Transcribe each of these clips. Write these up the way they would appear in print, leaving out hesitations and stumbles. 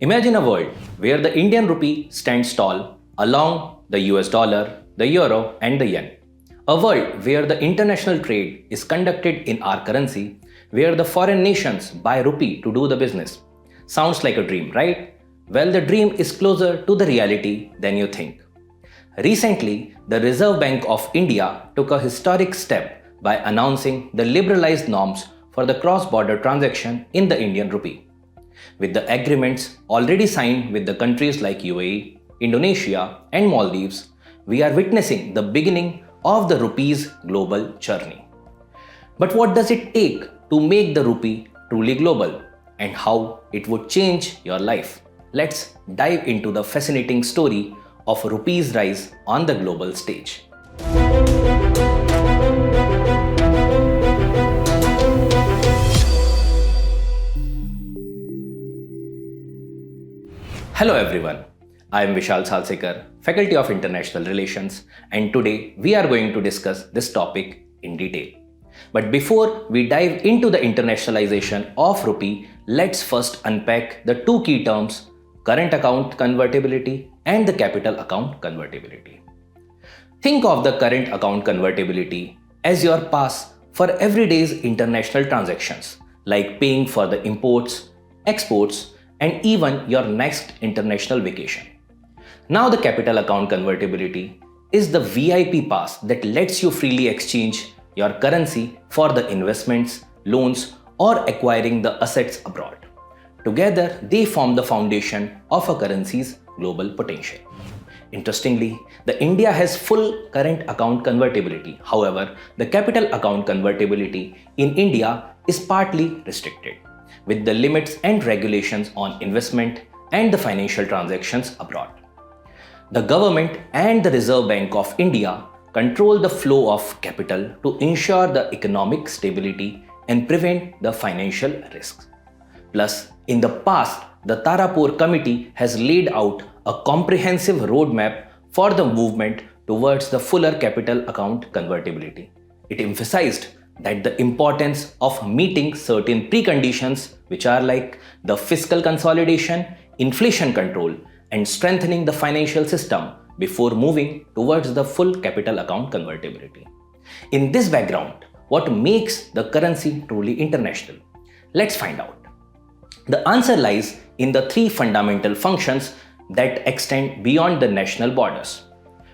Imagine a world where the Indian rupee stands tall along the US dollar, the euro, and the yen. A world where the international trade is conducted in our currency, where the foreign nations buy rupee to do the business. Sounds like a dream, right? Well, the dream is closer to the reality than you think. Recently, the Reserve Bank of India took a historic step by announcing the liberalized norms for the cross-border transaction in the Indian rupee. With the agreements already signed with the countries like UAE, Indonesia, and Maldives, we are witnessing the beginning of the rupee's global journey. But what does it take to make the rupee truly global, and how it would change your life? Let's dive into the fascinating story of rupee's rise on the global stage. Hello everyone, I am Vishal Salsekar, Faculty of International Relations, and today we are going to discuss this topic in detail. But before we dive into the internationalization of rupee, let's first unpack the two key terms: current account convertibility and the capital account convertibility. Think of the current account convertibility as your pass for everyday's international transactions, like paying for the imports, exports, and even your next international vacation. Now the capital account convertibility is the VIP pass that lets you freely exchange your currency for the investments, loans, or acquiring the assets abroad. Together, they form the foundation of a currency's global potential. Interestingly, the India has full current account convertibility. However, the capital account convertibility in India is partly restricted, with the limits and regulations on investment and the financial transactions abroad. The government and the Reserve Bank of India control the flow of capital to ensure the economic stability and prevent the financial risks. Plus, in the past, the Tarapur Committee has laid out a comprehensive roadmap for the movement towards the fuller capital account convertibility. It emphasized that the importance of meeting certain preconditions, which are like the fiscal consolidation, inflation control, and strengthening the financial system before moving towards the full capital account convertibility. In this background, what makes the currency truly international? Let's find out. The answer lies in the three fundamental functions that extend beyond the national borders.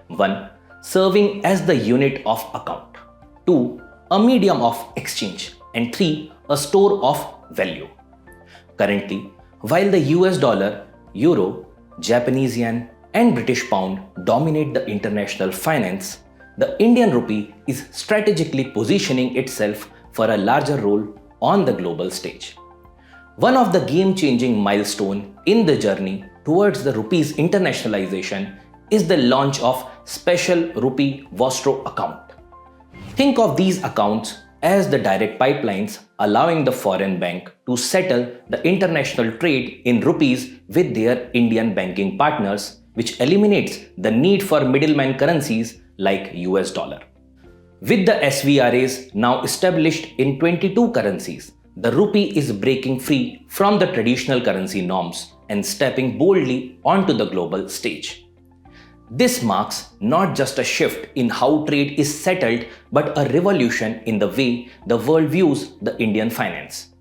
1. Serving as the unit of account. 2. A medium of exchange. And 3. A store of value. Currently, while the US dollar, euro, Japanese yen, and British pound dominate the international finance, the Indian rupee is strategically positioning itself for a larger role on the global stage. One of the game-changing milestones in the journey towards the rupee's internationalization is the launch of Special Rupee Vostro account. Think of these accounts as the direct pipelines allowing the foreign bank to settle the international trade in rupees with their Indian banking partners, which eliminates the need for middleman currencies like US dollar. With the SRVAs now established in 22 currencies, the rupee is breaking free from the traditional currency norms and stepping boldly onto the global stage. This marks not just a shift in how trade is settled, but a revolution in the way the world views the Indian finance.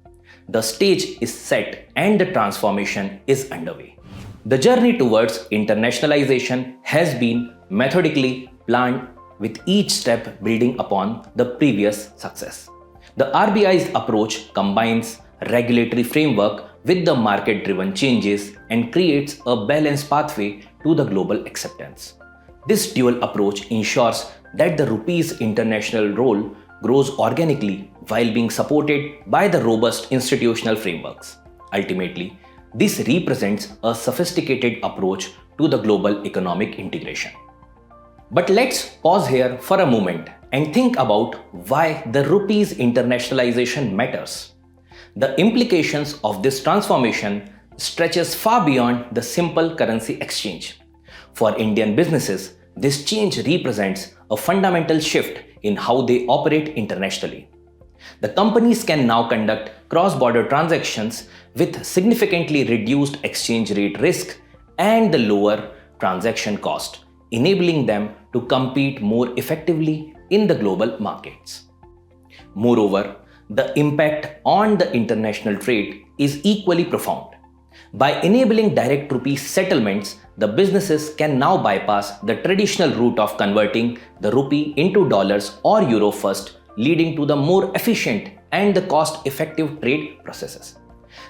The stage is set and the transformation is underway. The journey towards internationalization has been methodically planned, with each step building upon the previous success. The RBI's approach combines regulatory framework with the market-driven changes and creates a balanced pathway to the global acceptance. This dual approach ensures that the rupee's international role grows organically while being supported by the robust institutional frameworks. Ultimately, this represents a sophisticated approach to the global economic integration. But let's pause here for a moment and think about why the rupee's internationalization matters. The implications of this transformation stretches far beyond the simple currency exchange. For Indian businesses, this change represents a fundamental shift in how they operate internationally. The companies can now conduct cross-border transactions with significantly reduced exchange rate risk and the lower transaction cost, enabling them to compete more effectively in the global markets. Moreover, the impact on the international trade is equally profound. By enabling direct rupee settlements, the businesses can now bypass the traditional route of converting the rupee into dollars or euro first, leading to the more efficient and the cost-effective trade processes.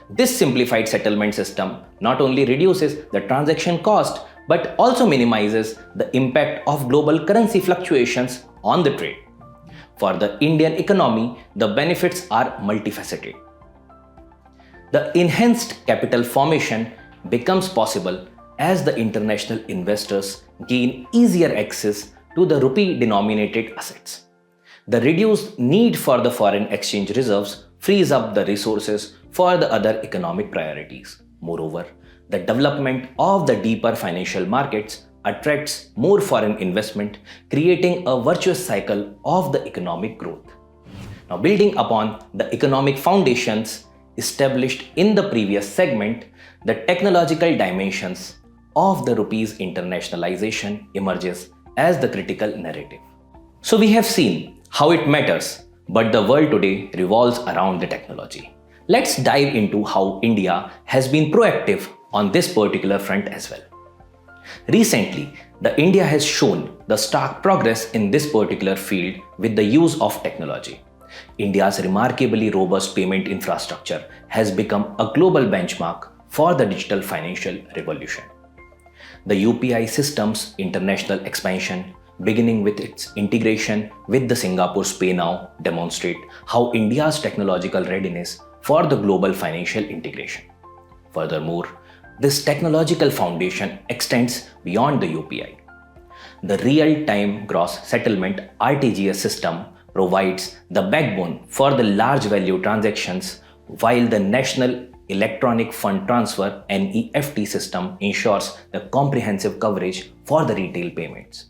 This simplified settlement system not only reduces the transaction cost but also minimizes the impact of global currency fluctuations on the trade. For the Indian economy, the benefits are multifaceted. The enhanced capital formation becomes possible as the international investors gain easier access to the rupee-denominated assets. The reduced need for the foreign exchange reserves frees up the resources for the other economic priorities. Moreover, the development of the deeper financial markets attracts more foreign investment, creating a virtuous cycle of the economic growth. Now, building upon the economic foundations established in the previous segment, the technological dimensions of the rupee's internationalization emerges as the critical narrative. So we have seen how it matters, but the world today revolves around the technology. Let's dive into how India has been proactive on this particular front as well. Recently, India has shown the stark progress in this particular field with the use of technology. India's remarkably robust payment infrastructure has become a global benchmark for the digital financial revolution. The UPI system's international expansion, beginning with its integration with the Singapore's PayNow, demonstrate how India's technological readiness for the global financial integration. Furthermore, this technological foundation extends beyond the UPI. The real-time gross settlement (RTGS) system provides the backbone for the large value transactions, while the National Electronic Fund Transfer (NEFT) system ensures the comprehensive coverage for the retail payments.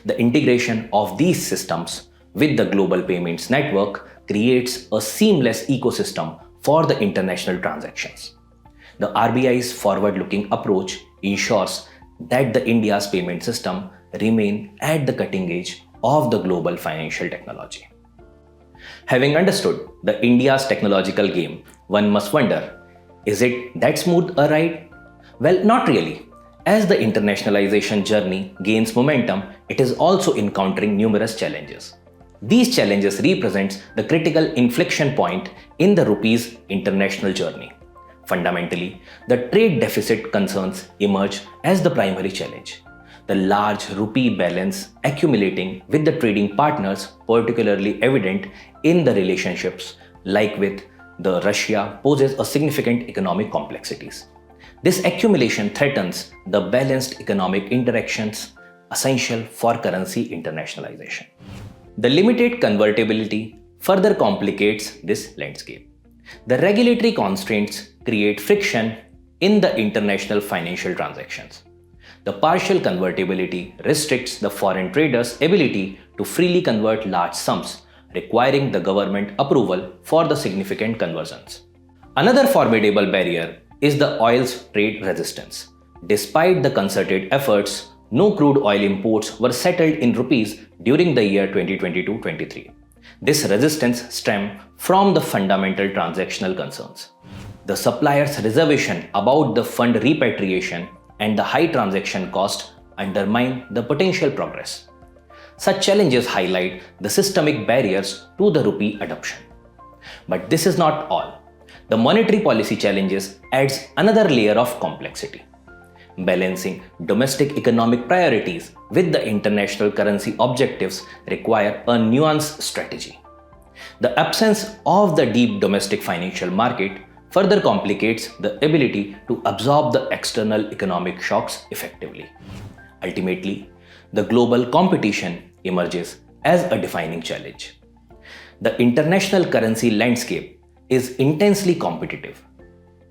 The integration of these systems with the global payments network creates a seamless ecosystem for the international transactions. The RBI's forward-looking approach ensures that the India's payment system remain at the cutting edge of the global financial technology. Having understood the India's technological game, one must wonder, is it that smooth a ride? Well, not really. As the internationalization journey gains momentum, it is also encountering numerous challenges. These challenges represent the critical inflection point in the rupee's international journey. Fundamentally, the trade deficit concerns emerge as the primary challenge. The large rupee balance accumulating with the trading partners, particularly evident in the relationships like with the Russia, poses a significant economic complexities. This accumulation threatens the balanced economic interactions essential for currency internationalization. The limited convertibility further complicates this landscape. The regulatory constraints create friction in the international financial transactions. The partial convertibility restricts the foreign traders' ability to freely convert large sums, requiring the government approval for the significant conversions. Another formidable barrier is the oil's trade resistance. Despite the concerted efforts, no crude oil imports were settled in rupees during the year 2022-23. This resistance stemmed from the fundamental transactional concerns. The supplier's reservation about the fund repatriation and the high transaction cost undermine the potential progress. Such challenges highlight the systemic barriers to the rupee adoption. But this is not all. The monetary policy challenges adds another layer of complexity. Balancing domestic economic priorities with the international currency objectives require a nuanced strategy. The absence of the deep domestic financial market further complicates the ability to absorb the external economic shocks effectively. Ultimately, the global competition emerges as a defining challenge. The international currency landscape is intensely competitive.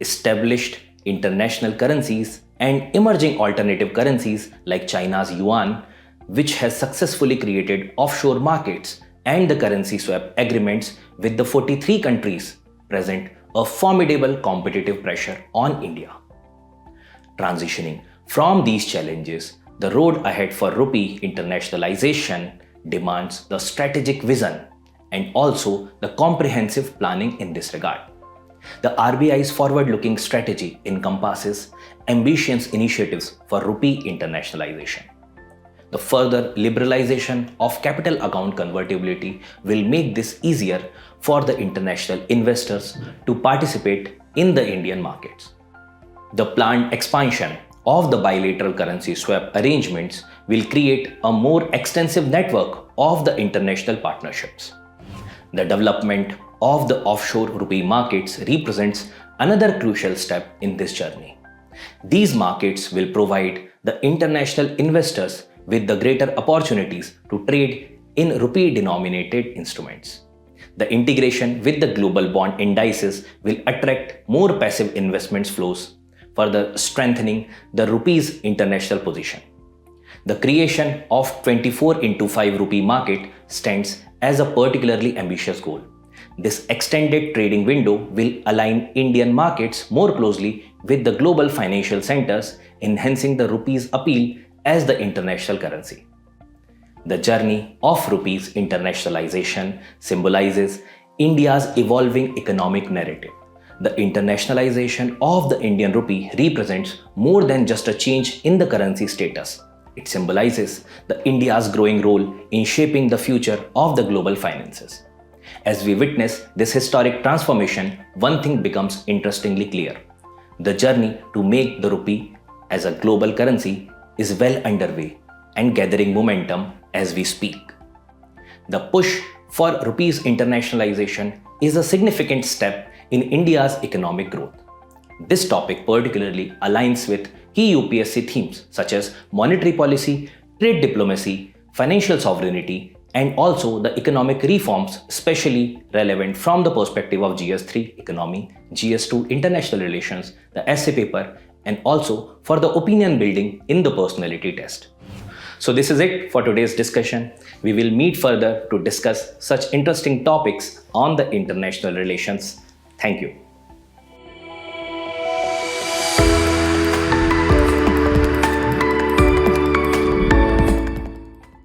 Established international currencies and emerging alternative currencies like China's yuan, which has successfully created offshore markets, and the currency swap agreements with the 43 countries present a formidable competitive pressure on India. Transitioning from these challenges, the road ahead for rupee internationalization demands the strategic vision and also the comprehensive planning in this regard. The RBI's forward-looking strategy encompasses ambitious initiatives for rupee internationalization. The further liberalization of capital account convertibility will make this easier for the international investors to participate in the Indian markets. The planned expansion of the bilateral currency swap arrangements will create a more extensive network of the international partnerships. The development of the offshore rupee markets represents another crucial step in this journey. These markets will provide the international investors with the greater opportunities to trade in rupee-denominated instruments. The integration with the global bond indices will attract more passive investment flows, further strengthening the rupee's international position. The creation of 24/5 rupee market stands as a particularly ambitious goal. This extended trading window will align Indian markets more closely with the global financial centers, enhancing the rupee's appeal as the international currency. The journey of rupee's internationalization symbolizes India's evolving economic narrative. The internationalization of the Indian rupee represents more than just a change in the currency status. It symbolizes India's growing role in shaping the future of the global finances. As we witness this historic transformation, one thing becomes interestingly clear. The journey to make the rupee as a global currency is well underway and gathering momentum as we speak. The push for rupee's internationalization is a significant step in India's economic growth. This topic particularly aligns with key UPSC themes such as monetary policy, trade diplomacy, financial sovereignty, and also the economic reforms, especially relevant from the perspective of GS3 economy, GS2 international relations, the essay paper, and also for the opinion building in the personality test. So this is it for today's discussion. We will meet further to discuss such interesting topics on the international relations. Thank you.